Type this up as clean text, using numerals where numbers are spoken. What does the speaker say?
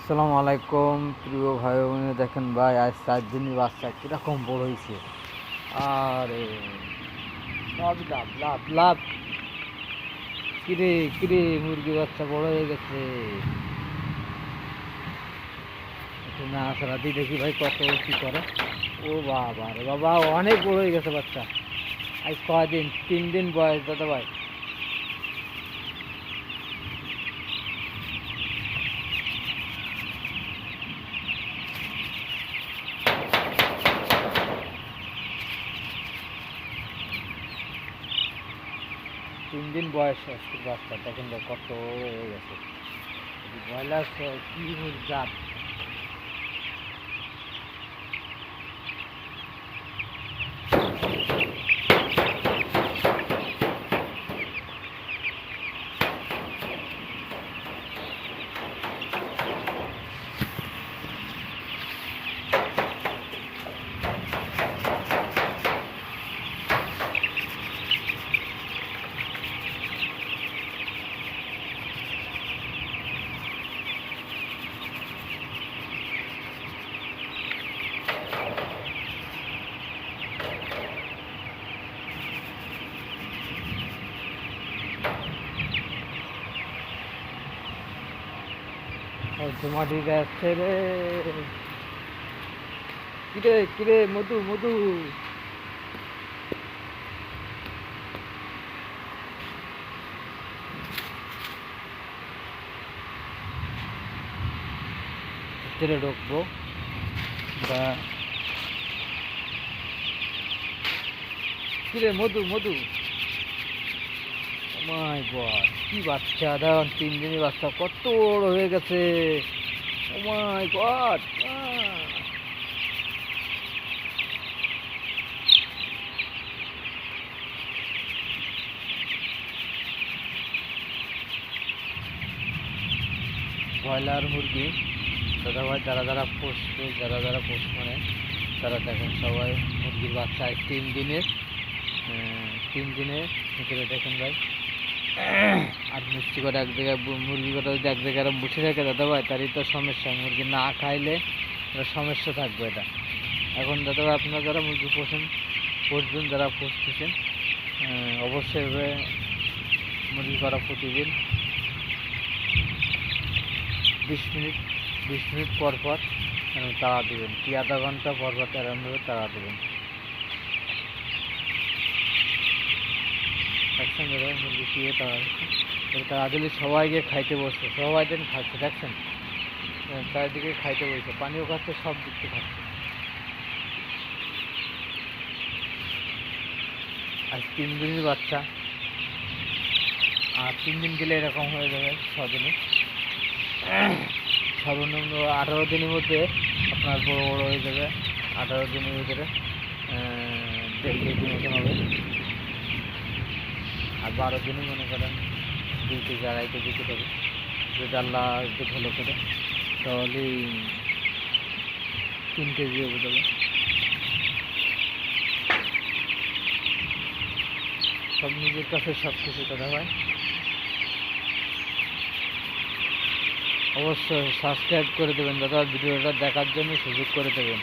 আসসালামু আলাইকুম প্রিয় ভাই বোনে। দেখেন ভাই, আজ 4 দিনের বাচ্চা কীরকম বড় হয়েছে। আরে সব লাভ লাভ লাভ। কিরে কিরে, মুরগির বাচ্চা বড় হয়ে গেছে। একটু না সারাদি দেখি ভাই কত কি করে। ও বাবা রে বাবা, অনেক বড় হয়ে গেছে বাচ্চা। আজ কয়দিন, 3 দিন বয়স দাদা ভাই। 3 দিন বয়স আজকের বাচ্চা। দেখেন ভাই কত হয়ে গেছে। ব্রয়লার কি জাত। মাটি যাচ্ছে রে। কিরে কিরে, মধু মধু। ভিতরে ঢুকবো বা কিরে মধু মধু। মাই গড, কি বাচ্চা! দেখুন 3 দিনের বাচ্চা কত বড় হয়ে গেছে। ও মাই গড। ব্রয়লার মুরগি দাদা ভাই, যারা যারা পোষবে, যারা যারা পোষ মানে তারা দেখেন সবাই মুরগির বাচ্চা 3 দিনের ভিতরে দেখেন ভাই। আর মিষ্টি করে এক জায়গায়, মুরগি কটা যদি এক জায়গায় বসে থাকে দাদা ভাই, তারই তো সমস্যা। মুরগি না খাইলে সমস্যা থাকবে এটা। এখন দাদা ভাই, আপনারা যারা মুরগি পুষবেন, যারা পুষতেছেন, অবশ্যই এভাবে মুরগি করা প্রতিদিন 20 মিনিট 20 মিনিট পর পর তাড়া দেবেন, কি আধা ঘন্টা পর পর এরমভাবে তাড়া দেবেন। দেখছেন দাদা মুরগি কীভাবে তাড়া দিচ্ছে। তাড়া দিলে সবাইকে খাইতে বসছে, সবাই দিন খাচ্ছে। দেখছেন চারিদিকে খাইতে বসছে, পানিও খাচ্ছে, সব দিক থেকে খাচ্ছে। আজ 3 দিনের বাচ্চা, আর 3 দিন গেলে এরকম হয়ে যাবে 6 দিনে। সর্বনিম্ন 18 দিনের মধ্যে আপনার বড় বড় হয়ে যাবে। 18 দিনের ভিতরে 1.5 কেজি মতন হবে। আর 12 দিনে মনে করেন 2 কেজি 2.5 কেজি হবে। যদি আল্লাহ একটু ভালো করে, তাহলে 3 কেজি হয়ে যাবে। সব নিজের কাছে সব কিছু দাদা ভাই। অবশ্যই সাবস্ক্রাইব করে দেবেন দাদা, ভিডিওটা দেখার জন্য সুযোগ করে দেবেন।